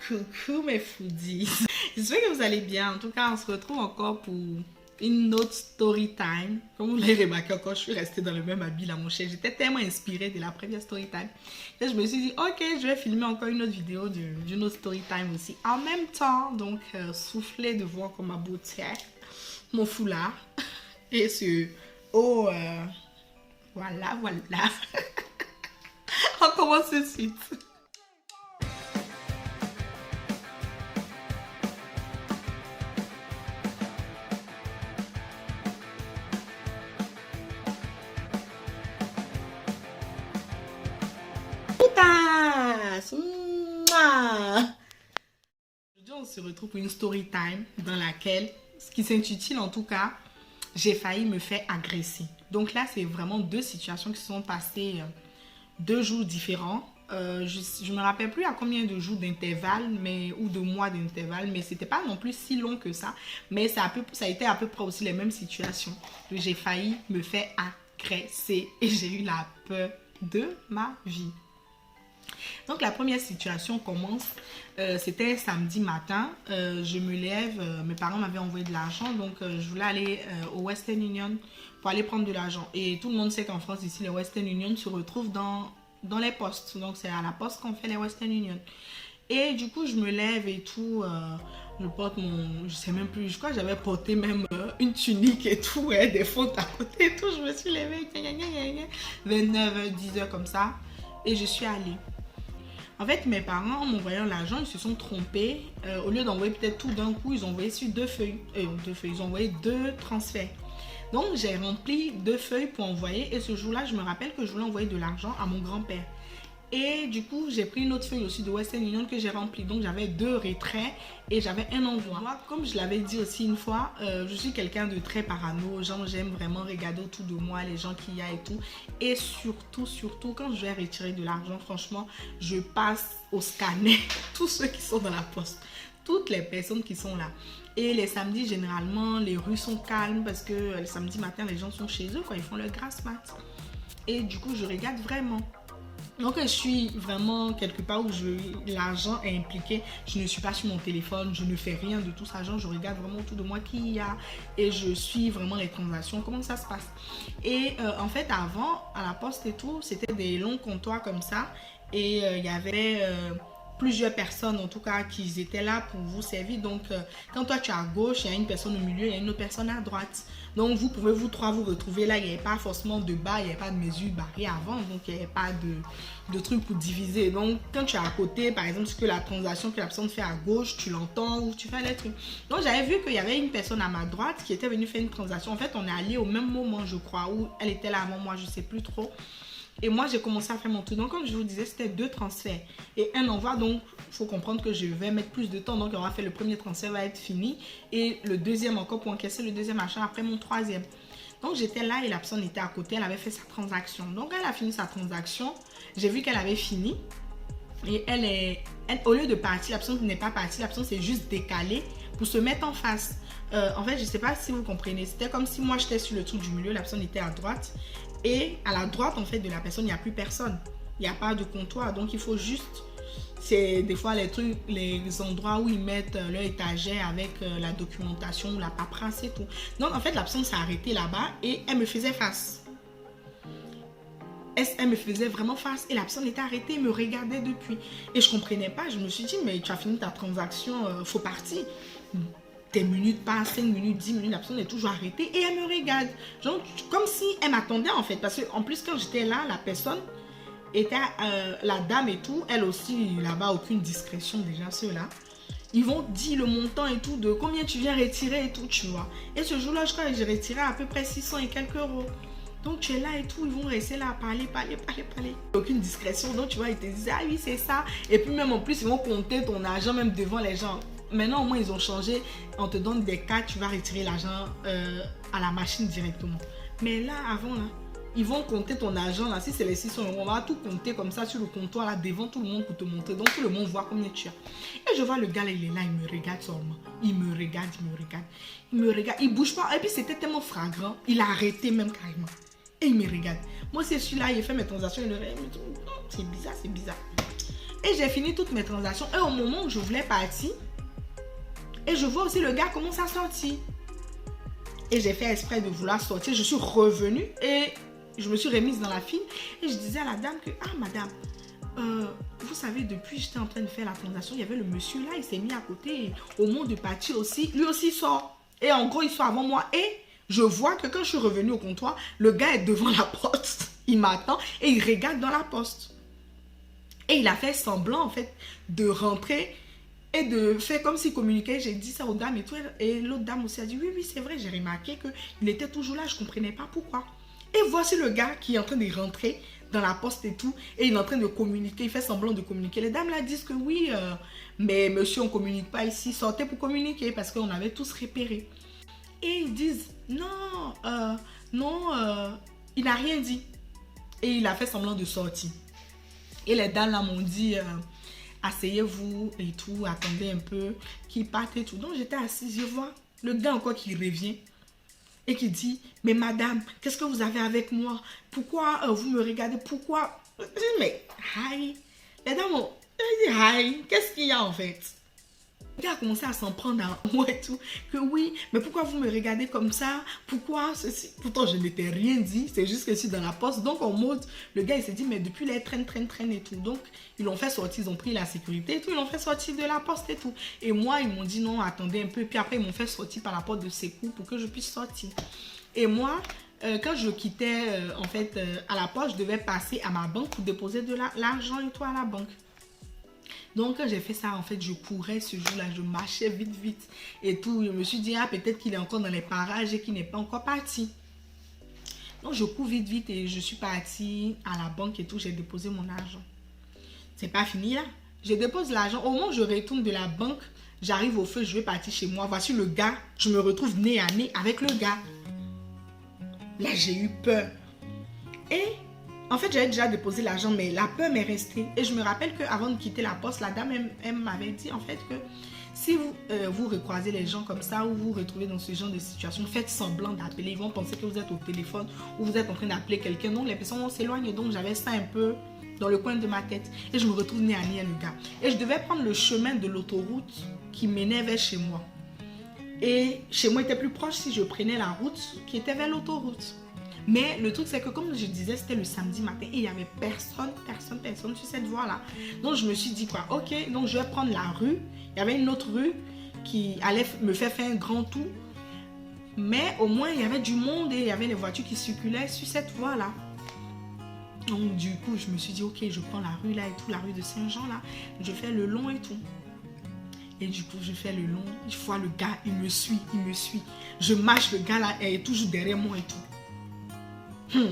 Coucou mes foodies. J'espère que vous allez bien. En tout cas, on se retrouve encore pour une autre story time. Comme vous l'avez remarqué encore, je suis restée dans le même habit là, mon cher. J'étais tellement inspirée de la première story time. Et je me suis dit, ok, je vais filmer encore une autre vidéo d'une autre story time aussi. En même temps, donc, souffler de voir comme ma beauté, mon foulard et ce oh, voilà. On commence tout de suite. Aujourd'hui, on se retrouve pour une story time dans laquelle, ce qui s'intitule en tout cas, j'ai failli me faire agresser. Donc là, c'est vraiment deux situations qui se sont passées, 2 jours différents. Je me rappelle plus à combien de jours d'intervalle ou de mois d'intervalle, mais c'était pas non plus si long que ça. Mais ça a été à peu près aussi les mêmes situations. J'ai failli me faire agresser et j'ai eu la peur de ma vie. Donc la première situation commence, c'était samedi matin, je me lève, mes parents m'avaient envoyé de l'argent, donc je voulais aller au Western Union pour aller prendre de l'argent. Et tout le monde sait qu'en France, ici, les Western Union se retrouvent dans les postes, donc c'est à la poste qu'on fait les Western Union. Et du coup, je me lève et tout, je porte je sais même plus, je crois que j'avais porté même une tunique et tout, des fautes à côté et tout, je me suis levée, 29h, 10h comme ça, et je suis allée. En fait, mes parents, en m'envoyant l'argent, ils se sont trompés. Au lieu d'envoyer peut-être tout d'un coup, ils ont envoyé sur 2 feuilles. Ils ont envoyé 2 transferts. Donc, j'ai rempli 2 feuilles pour envoyer. Et ce jour-là, je me rappelle que je voulais envoyer de l'argent à mon grand-père. Et du coup, j'ai pris une autre feuille aussi de Western Union que j'ai remplie. Donc, j'avais 2 retraits et j'avais un envoi. Moi, comme je l'avais dit aussi une fois, je suis quelqu'un de très parano. Genre, j'aime vraiment regarder autour de moi les gens qu'il y a et tout. Et surtout, quand je vais retirer de l'argent, franchement, je passe au scanner tous ceux qui sont dans la poste. Toutes les personnes qui sont là. Et les samedis, généralement, les rues sont calmes parce que le samedi matin, les gens sont chez eux, quoi. Ils font leur grasse mat. Et du coup, je regarde vraiment. Donc, je suis vraiment quelque part où l'argent est impliqué. Je ne suis pas sur mon téléphone, je ne fais rien de tout ça. Genre, je regarde vraiment autour de moi qui y a et je suis vraiment les transactions, comment ça se passe. Et en fait, avant, à la poste et tout, c'était des longs comptoirs comme ça. Et il y avait plusieurs personnes en tout cas qui étaient là pour vous servir. Donc quand toi tu es à gauche, il y a une personne au milieu, il y a une autre personne à droite. Donc vous pouvez vous trois vous retrouver là. Il n'y avait pas forcément de bas, il n'y avait pas de mesure barrée avant, donc il n'y avait pas de truc pour diviser. Donc quand tu es à côté, par exemple, ce que la transaction que la personne fait à gauche, tu l'entends ou tu fais les trucs. Donc j'avais vu qu'il y avait une personne à ma droite qui était venue faire une transaction. En fait, on est allé au même moment, je crois, où elle était là avant moi, je sais plus trop. Et moi, j'ai commencé à faire mon truc. Donc, comme je vous disais, c'était 2 transferts et un envoi. Donc, il faut comprendre que je vais mettre plus de temps. Donc, on va faire le premier transfert, va être fini. Et le deuxième encore pour encaisser le deuxième achat après mon troisième. Donc, j'étais là et la personne était à côté. Elle avait fait sa transaction. Donc, elle a fini sa transaction. J'ai vu qu'elle avait fini. Et au lieu de partir, la personne n'est pas partie. La personne s'est juste décalée pour se mettre en face. En fait, je ne sais pas si vous comprenez. C'était comme si moi, j'étais sur le truc du milieu. La personne était à droite. Et à la droite, en fait, de la personne, il n'y a plus personne. Il n'y a pas de comptoir. Donc, il faut juste... C'est des fois les endroits où ils mettent leur étagère avec la documentation ou la paperasse et tout. Donc, en fait, la personne s'est arrêtée là-bas et elle me faisait face. Elle me faisait vraiment face et la personne était arrêtée et me regardait depuis. Et je ne comprenais pas. Je me suis dit, mais tu as fini ta transaction, faut partir. Des minutes passent, 5 minutes, 10 minutes, la personne est toujours arrêtée et elle me regarde. Genre, comme si elle m'attendait en fait. Parce qu'en plus, quand j'étais là, la personne était, la dame et tout, elle aussi, là-bas, aucune discrétion déjà, ceux-là. Ils vont dire le montant et tout, de combien tu viens retirer et tout, tu vois. Et ce jour-là, je crois que j'ai retiré à peu près 600 et quelques euros. Donc tu es là et tout, ils vont rester là à parler. Aucune discrétion, donc tu vois, ils te disent, ah oui, c'est ça. Et puis même en plus, ils vont compter ton argent même devant les gens. Maintenant, au moins, ils ont changé. On te donne des cartes, tu vas retirer l'argent à la machine directement. Mais là, avant, là, ils vont compter ton argent. Là, si c'est les 600 euros, on va tout compter comme ça sur le comptoir, là, devant tout le monde pour te montrer. Donc, tout le monde voit combien tu as. Et je vois le gars, là, il est là, il me regarde seulement. Il me regarde. Il bouge pas. Et puis, c'était tellement flagrant. Il a arrêté même carrément. Et il me regarde. Moi, c'est celui-là, il fait mes transactions. Il me dit, c'est bizarre. Et j'ai fini toutes mes transactions. Et au moment où je voulais partir, et je vois aussi le gars commence à sortir. Et j'ai fait exprès de vouloir sortir. Je suis revenue et je me suis remise dans la file. Et je disais à la dame que, ah madame, vous savez, depuis j'étais en train de faire la transaction, il y avait le monsieur là, il s'est mis à côté. Et au moment de partir aussi, lui aussi sort. Et en gros, il sort avant moi. Et je vois que quand je suis revenue au comptoir, le gars est devant la porte. Il m'attend et il regarde dans la poste. Et il a fait semblant en fait de rentrer et de faire comme s'il communiquait. J'ai dit ça aux dames et tout. Et l'autre dame aussi a dit oui, c'est vrai. J'ai remarqué qu'il était toujours là. Je ne comprenais pas pourquoi. Et voici le gars qui est en train de rentrer dans la poste et tout. Et il est en train de communiquer. Il fait semblant de communiquer. Les dames là disent que oui, mais monsieur, on ne communique pas ici. Sortez pour communiquer parce qu'on avait tous repéré. Et ils disent non, il n'a rien dit. Et il a fait semblant de sortir. Et les dames là m'ont dit, asseyez-vous et tout, attendez un peu, qu'il parte et tout. Donc j'étais assise, je vois le gars encore qui revient et qui dit, mais madame, qu'est-ce que vous avez avec moi? Pourquoi vous me regardez? Pourquoi? Je dis, mais, hi. Les dames m'ont dit, hi, qu'est-ce qu'il y a en fait? Le gars a commencé à s'en prendre à moi et tout. Que oui, mais pourquoi vous me regardez comme ça? Pourquoi ceci? Pourtant, je n'étais rien dit. C'est juste que je suis dans la poste. Donc, en mode, le gars, il s'est dit, mais depuis, les traîne et tout. Donc, ils l'ont fait sortir. Ils ont pris la sécurité et tout. Ils l'ont fait sortir de la poste et tout. Et moi, ils m'ont dit, non, attendez un peu. Puis après, ils m'ont fait sortir par la porte de Secours pour que je puisse sortir. Et moi, quand je quittais, en fait, à la poste, je devais passer à ma banque pour déposer de l'argent et tout à la banque. Donc, quand j'ai fait ça, en fait, je courais ce jour-là, je marchais vite et tout. Je me suis dit, ah, peut-être qu'il est encore dans les parages et qu'il n'est pas encore parti. Donc, je cours vite et je suis partie à la banque et tout. J'ai déposé mon argent. C'est pas fini là. Je dépose l'argent. Au moment où je retourne de la banque, j'arrive au feu, je vais partir chez moi. Voici le gars. Je me retrouve nez à nez avec le gars. Là, j'ai eu peur. Et en fait, j'avais déjà déposé l'argent, mais la peur m'est restée. Et je me rappelle qu'avant de quitter la poste, la dame, elle m'avait dit en fait que si vous recroisez les gens comme ça ou vous vous retrouvez dans ce genre de situation, faites semblant d'appeler. Ils vont penser que vous êtes au téléphone ou vous êtes en train d'appeler quelqu'un. Donc, les personnes vont s'éloigner. Donc, j'avais ça un peu dans le coin de ma tête. Et je me retrouve nez à nez le gars. Et je devais prendre le chemin de l'autoroute qui menait vers chez moi. Et chez moi était plus proche si je prenais la route qui était vers l'autoroute. Mais le truc, c'est que comme je disais, c'était le samedi matin et il n'y avait personne sur cette voie-là. Donc, je me suis dit quoi, ok, donc je vais prendre la rue. Il y avait une autre rue qui allait me faire un grand tour. Mais au moins, il y avait du monde et il y avait les voitures qui circulaient sur cette voie-là. Donc, du coup, je me suis dit, ok, je prends la rue là et tout, la rue de Saint-Jean là. Je fais le long et tout. Et du coup, je fais le long. Je vois le gars, il me suit. Je marche, le gars là est toujours derrière moi et tout.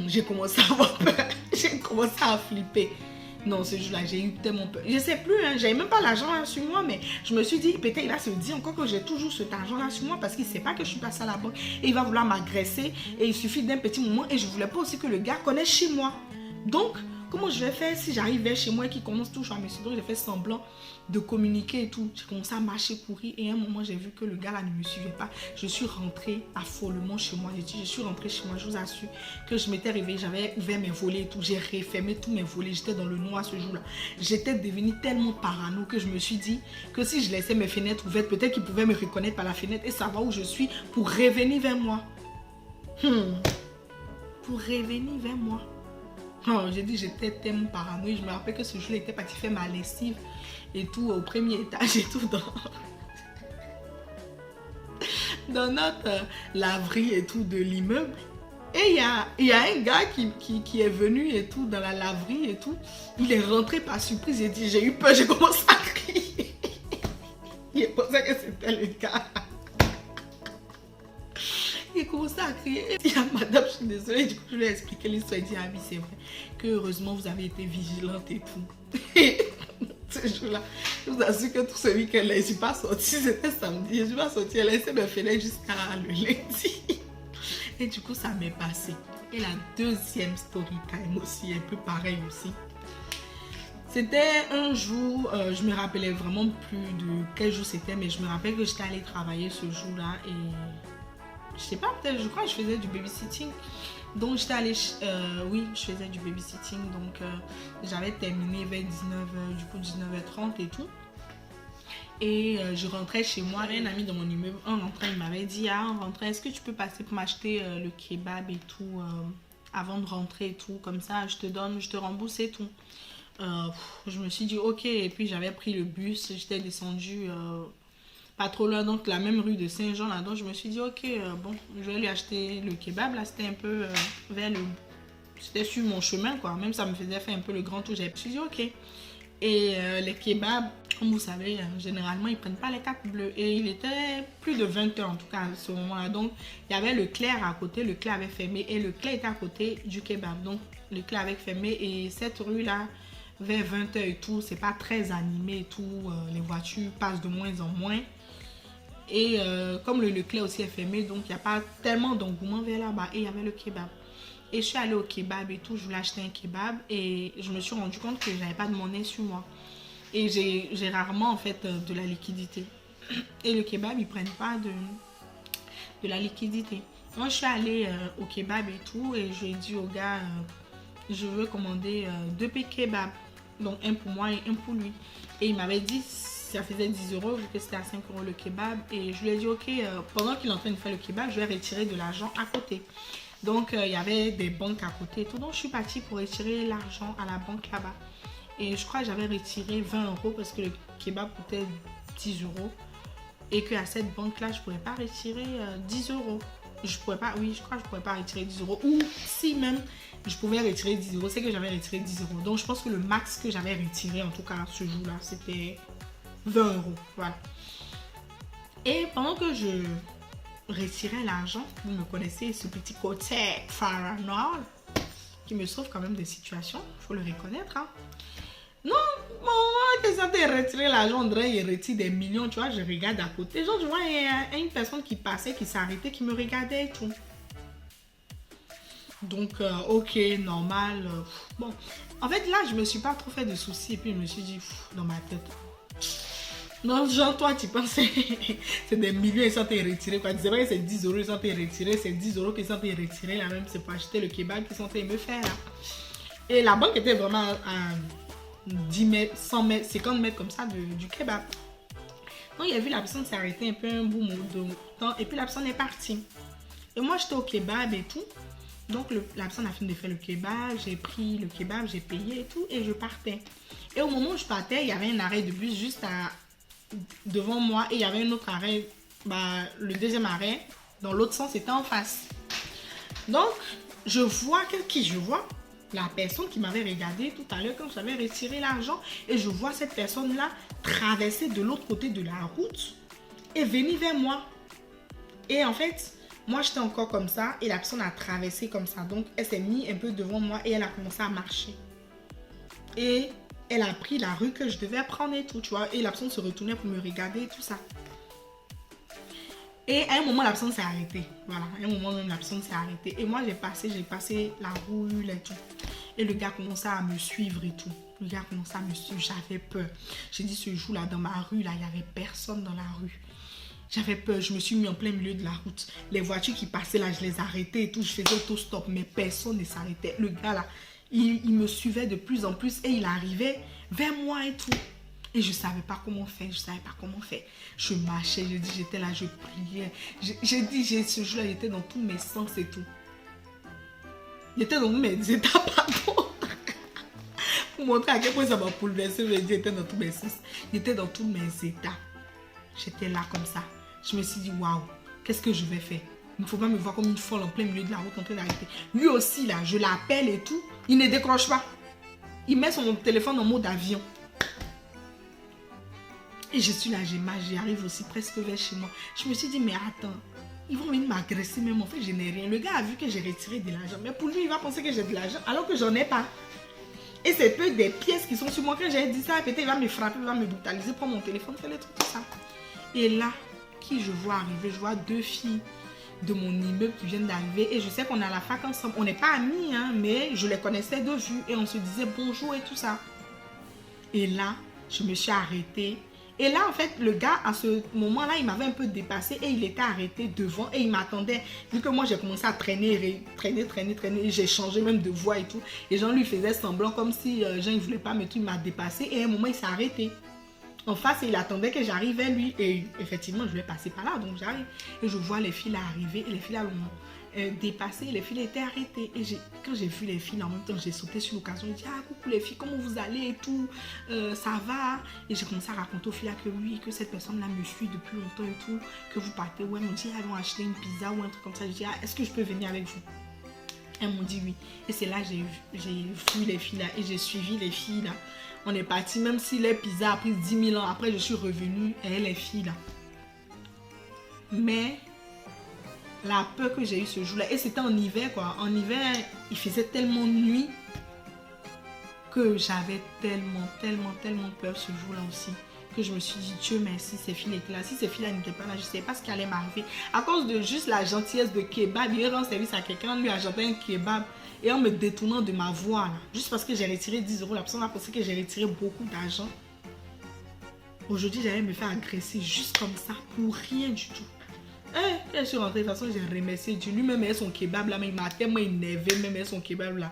J'ai commencé à avoir peur. J'ai commencé à flipper. Non, ce jour-là, j'ai eu tellement peur. Je ne sais plus, hein, j'avais même pas l'argent là sur moi, mais je me suis dit, peut-être il va se dire encore que j'ai toujours cet argent là sur moi parce qu'il ne sait pas que je suis passée à la banque et il va vouloir m'agresser et il suffit d'un petit moment et je ne voulais pas aussi que le gars connaisse chez moi. Donc, comment je vais faire si j'arrive vers chez moi et qu'il commence toujours à me suivre? Donc, j'ai fait semblant de communiquer et tout. J'ai commencé à marcher, courir et à un moment, j'ai vu que le gars là ne me suivait pas. Je suis rentrée affolement chez moi. Je suis rentrée chez moi, je vous assure que je m'étais réveillée, j'avais ouvert mes volets et tout. J'ai refermé tous mes volets. J'étais dans le noir ce jour-là. J'étais devenue tellement parano que je me suis dit que si je laissais mes fenêtres ouvertes, peut-être qu'il pouvait me reconnaître par la fenêtre et savoir où je suis pour revenir vers moi. Pour revenir vers moi. Oh, j'ai dit j'étais tellement paranoïa. Je me rappelle que ce jour-là, il était parti faire ma lessive et tout au premier étage et tout dans notre laverie et tout de l'immeuble. Et il y a un gars qui est venu et tout dans la laverie et tout. Il est rentré par surprise. J'ai eu peur, j'ai commencé à crier. Il pensait que c'était le gars. Il commençait à crier. Il dit à madame, je suis désolée. Du coup, je lui ai expliqué l'histoire. Il dit, ah oui, c'est vrai. Que heureusement, vous avez été vigilante et tout. Et ce jour-là, je vous assure que tout ce week-end, je ne suis pas sortie. C'était samedi. Je ne suis pas sortie. Elle a laissé mes fenêtres jusqu'à le lundi. Et du coup, ça m'est passé. Et la deuxième story time aussi, un peu pareil aussi. C'était un jour, je me rappelais vraiment plus de quel jour c'était, mais je me rappelle que j'étais allée travailler ce jour-là et Je sais pas, peut-être, je crois que je faisais du babysitting. Donc j'étais allée, oui, je faisais du babysitting. Donc j'avais terminé vers 19h, du coup 19h30 et tout. Et je rentrais chez moi, j'avais un ami dans mon immeuble. En rentrant, il m'avait dit, ah, en rentrant, est-ce que tu peux passer pour m'acheter le kebab et tout, avant de rentrer et tout, comme ça, je te rembourse et tout. Je me suis dit, ok, et puis j'avais pris le bus, j'étais descendue pas trop loin, donc la même rue de Saint-Jean, là, donc je me suis dit, ok, bon, je vais lui acheter le kebab, là, c'était un peu vers le... C'était sur mon chemin, quoi, même ça me faisait faire un peu le grand tour, je me suis dit, ok. Et les kebabs, comme vous savez, généralement, ils prennent pas les cartes bleues. Et il était plus de 20h en tout cas à ce moment-là. Donc, il y avait le Clair à côté, le Clair avait fermé et le Clair était à côté du kebab. Donc, le Clair avait fermé et cette rue-là, vers 20h et tout, c'est pas très animé et tout. Les voitures passent de moins en moins. Et comme le Leclerc aussi est fermé, donc il n'y a pas tellement d'engouement vers là-bas. Et il y avait le kebab. Et je suis allée au kebab et tout, je voulais acheter un kebab et je me suis rendu compte que j'avais pas de monnaie sur moi. Et j'ai rarement en fait de la liquidité. Et le kebab, ils prennent pas de la liquidité. Moi, je suis allée au kebab et tout et je lui ai dit au gars, je veux commander 2 kebabs. Donc un pour moi et un pour lui. Et il m'avait dit, ça faisait 10 euros vu que c'était à 5 euros le kebab. Et je lui ai dit, ok, pendant qu'il est en train de faire le kebab, je vais retirer de l'argent à côté. Donc, il y avait des banques à côté et tout. Donc, je suis partie pour retirer l'argent à la banque là-bas. Et je crois que j'avais retiré 20 euros parce que le kebab coûtait 10 euros. Et qu'à cette banque-là, je ne pouvais pas retirer 10 euros. Je pouvais pas, oui, je crois que je ne pouvais pas retirer 10 euros. Ou si même je pouvais retirer 10 euros, c'est que j'avais retiré 10 euros. Donc, je pense que le max que j'avais retiré, en tout cas ce jour-là, c'était 20 euros. Voilà. Et pendant que je retirer l'argent, vous me connaissez, ce petit côté paranoïa qui me sauve quand même des situations, il faut le reconnaître. Hein. Non, maman, que ça t'a retiré l'argent, on dirait qu'il retire des millions, tu vois, je regarde à côté. Genre, je vois une personne qui passait, qui s'arrêtait, qui me regardait et tout. Donc, ok, normal. Bon, en fait, là, je me suis pas trop fait de soucis et puis je me suis dit, dans ma tête, non, genre, toi, tu penses c'est des millions et ça t'est retiré. Quoi. C'est vrai que c'est 10 euros et ça t'est retiré. C'est 10 euros que ça t'est retiré. Là même, c'est pour acheter le kebab qu'ils sont en train de me faire. Là. Et la banque était vraiment à 10 mètres, 100 mètres, 50 mètres comme ça du kebab. Donc, il a vu la personne s'arrêter un peu un bout de temps. Et puis, la personne est partie. Et moi, j'étais au kebab et tout. Donc, la personne a fini de faire le kebab. J'ai pris le kebab, j'ai payé et tout. Et je partais. Et au moment où je partais, il y avait un arrêt de bus juste devant moi et il y avait un autre arrêt, le deuxième arrêt dans l'autre sens était en face. Donc je vois la personne qui m'avait regardé tout à l'heure quand j'avais retiré l'argent et je vois cette personne là traverser de l'autre côté de la route et venir vers moi. Et en fait moi j'étais encore comme ça et la personne a traversé comme ça, donc elle s'est mise un peu devant moi et elle a commencé à marcher et elle a pris la rue que je devais prendre et tout, tu vois. Et la personne se retournait pour me regarder et tout ça. Et à un moment, la personne s'est arrêtée. Voilà, à un moment même, la personne s'est arrêtée. Et moi, j'ai passé la rue et tout. Et le gars commençait à me suivre et tout. Le gars commençait à me suivre, j'avais peur. J'ai dit, ce jour-là, dans ma rue, là, il n'y avait personne dans la rue. J'avais peur, je me suis mis en plein milieu de la route. Les voitures qui passaient là, je les arrêtais et tout. Je faisais auto-stop, mais personne ne s'arrêtait. Le gars là, il me suivait de plus en plus et il arrivait vers moi et tout. Et je ne savais pas comment faire, Je marchais, j'étais là, je priais. Ce jour-là, j'étais dans tous mes sens et tout. J'étais dans tous mes états, pardon. Pour montrer à quel point ça m'a bouleversé, j'étais dans tous mes sens. J'étais dans tous mes états. J'étais là comme ça. Je me suis dit, waouh, qu'est-ce que je vais faire? Il ne faut pas me voir comme une folle en plein milieu de la route en train d'arrêter. Lui aussi, là, je l'appelle et tout. Il ne décroche pas. Il met son téléphone en mode avion. Et je suis là, j'arrive aussi presque vers chez moi. Je me suis dit, mais attends, ils vont venir m'agresser même. En fait, je n'ai rien. Le gars a vu que j'ai retiré de l'argent. Mais pour lui, il va penser que j'ai de l'argent alors que j'en ai pas. Et c'est peu des pièces qui sont sur moi. Quand j'ai dit ça, peut-être il va me frapper, il va me brutaliser, prendre mon téléphone, faire les trucs comme ça. Et là, qui je vois arriver? Je vois 2 filles de mon immeuble qui viennent d'arriver et je sais qu'on est à la fac ensemble. On n'est pas amis, hein, mais je les connaissais de vue et on se disait bonjour et tout ça. Et là, je me suis arrêtée Et là, en fait, le gars, à ce moment-là, il m'avait un peu dépassé et il était arrêté devant et il m'attendait. Vu que moi, j'ai commencé à traîner, et j'ai changé même de voix et tout. Et Jean lui faisait semblant comme si Jean, il voulait pas, mais tout, il m'a dépassé. Et à un moment, il s'est arrêté en face et il attendait que j'arrive vers lui. Et effectivement, je vais passer par là, donc j'arrive. Et je vois les filles là arriver et les filles là l'ont dépassé. Les filles étaient arrêtées. Et quand j'ai vu les filles là, en même temps, j'ai sauté sur l'occasion. J'ai dit, ah, coucou les filles, comment vous allez et tout, ça va? Et j'ai commencé à raconter aux filles là que oui, que cette personne là me suit depuis longtemps et tout, que vous partez. Ouais, elles m'ont dit, allons acheter une pizza ou un truc comme ça. J'ai dit, ah, est-ce que je peux venir avec vous? Elles m'ont dit oui. Et c'est là que j'ai vu les filles là et j'ai suivi les filles là. On est parti, même si les pizzas a pris 10 000 ans. Après, je suis revenue et les filles là. Mais la peur que j'ai eue ce jour-là, et c'était en hiver quoi. En hiver, il faisait tellement nuit que j'avais tellement peur ce jour-là aussi. Que je me suis dit, Dieu merci, ces filles étaient là. Si ces filles-là n'étaient pas là, je ne savais pas ce qui allait m'arriver. À cause de juste la gentillesse de kebab, il rend service à quelqu'un, lui a jeté un kebab et en me détournant de ma voix, là, juste parce que j'ai retiré 10 euros, la personne a pensé que j'ai retiré beaucoup d'argent. Aujourd'hui, j'allais me faire agresser juste comme ça, pour rien du tout. Et je suis rentrée, de toute façon, j'ai remercié Dieu. Lui-même, il a son kebab là, mais il m'a tellement énervé, même il a son kebab là.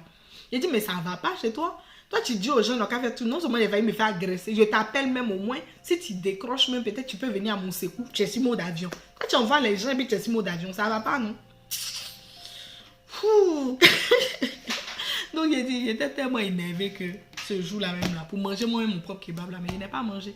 Il a dit, mais ça ne va pas chez toi? Toi, tu dis aux gens, donc, faire tout, non seulement il va me faire agresser, je t'appelle même au moins. Si tu décroches même, peut-être tu peux venir à mon secours. Tu es sur mode d'avion. Quand tu envoies les gens et puis tu es sur mode d'avion, ça va pas, non? Donc, il était tellement énervé que ce jour-là même, là, pour manger moi-même mon propre kebab, là, mais il n'a pas mangé.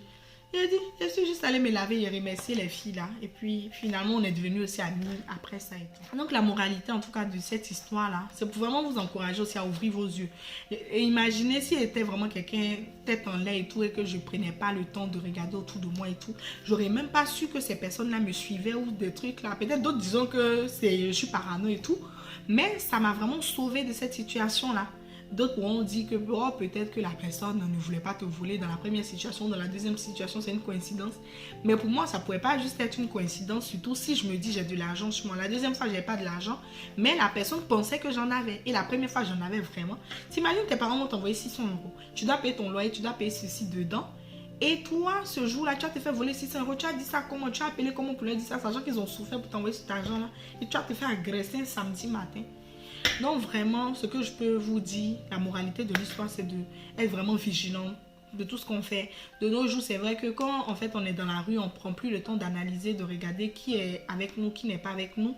Il a dit, je suis juste allée me laver et remercier les filles là. Et puis finalement, on est devenus aussi amis après ça et tout. Donc la moralité en tout cas de cette histoire là, c'est pour vraiment vous encourager aussi à ouvrir vos yeux. Et imaginez s'il était vraiment quelqu'un tête en l'air et tout et que je prenais pas le temps de regarder autour de moi et tout. J'aurais même pas su que ces personnes là me suivaient ou des trucs là. Peut-être d'autres disons que je suis parano et tout. Mais ça m'a vraiment sauvée de cette situation là. D'autres ont dit que oh, peut-être que la personne ne voulait pas te voler dans la première situation, dans la deuxième situation, c'est une coïncidence. Mais pour moi, ça ne pouvait pas juste être une coïncidence, surtout si je me dis j'ai de l'argent sur moi. La deuxième fois, je n'avais pas de l'argent, mais la personne pensait que j'en avais. Et la première fois, j'en avais vraiment. T'imagines, tes parents vont t'envoyer 600 euros. Tu dois payer ton loyer, tu dois payer ceci dedans. Et toi, ce jour-là, tu as te fait voler 600 euros. Tu as dit ça comment? Tu as appelé comment pour leur dire ça, sachant qu'ils ont souffert pour t'envoyer cet argent-là. Et tu as te fait agresser un samedi matin. Donc vraiment, ce que je peux vous dire, la moralité de l'histoire, c'est d'être vraiment vigilant de tout ce qu'on fait. De nos jours, c'est vrai que quand en fait on est dans la rue, on ne prend plus le temps d'analyser, de regarder qui est avec nous, qui n'est pas avec nous.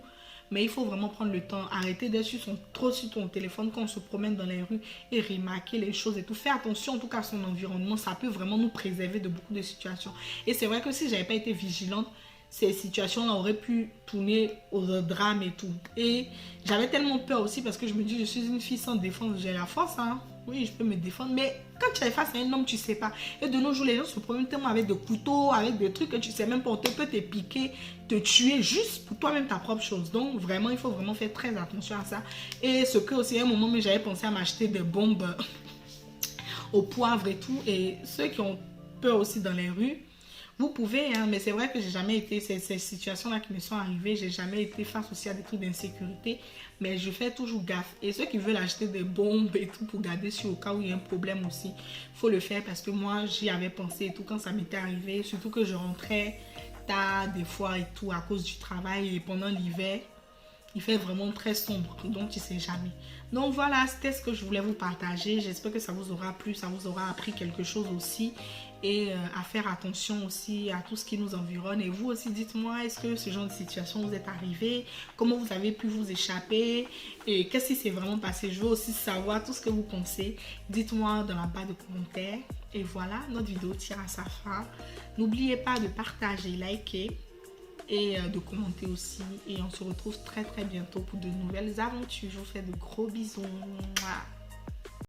Mais il faut vraiment prendre le temps, arrêter d'être trop sur ton téléphone quand on se promène dans les rues et remarquer les choses et tout. Faire attention en tout cas à son environnement, ça peut vraiment nous préserver de beaucoup de situations. Et c'est vrai que si je n'avais pas été vigilante, ces situations-là auraient pu tourner aux drames et tout. Et j'avais tellement peur aussi parce que je me dis, je suis une fille sans défense, j'ai la force, hein. Oui, je peux me défendre, mais quand tu es face à un homme, tu sais pas. Et de nos jours, les gens se promènent tellement avec des couteaux, avec des trucs que tu sais même pas, on peut te piquer, te tuer juste pour toi-même ta propre chose. Donc vraiment, il faut vraiment faire très attention à ça. Et ce que aussi, à un moment, j'avais pensé à m'acheter des bombes au poivre et tout. Et ceux qui ont peur aussi dans les rues, vous pouvez, hein, mais c'est vrai que j'ai jamais été, ces situations-là qui me sont arrivées, j'ai jamais été face aussi à des trucs d'insécurité, mais je fais toujours gaffe. Et ceux qui veulent acheter des bombes et tout pour garder sur au cas où il y a un problème aussi, il faut le faire parce que moi, j'y avais pensé et tout quand ça m'était arrivé, surtout que je rentrais tard des fois et tout à cause du travail et pendant l'hiver. Il fait vraiment très sombre, donc tu sais jamais. Donc voilà, c'était ce que je voulais vous partager. J'espère que ça vous aura plu, ça vous aura appris quelque chose aussi. Et à faire attention aussi à tout ce qui nous environne. Et vous aussi, dites-moi, est-ce que ce genre de situation vous est arrivé? Comment vous avez pu vous échapper? Et qu'est-ce qui s'est vraiment passé? Je veux aussi savoir tout ce que vous pensez. Dites-moi dans la barre de commentaires. Et voilà, notre vidéo tire à sa fin. N'oubliez pas de partager, liker et de commenter aussi. Et on se retrouve très bientôt pour de nouvelles aventures. Je vous fais de gros bisous. Mouah.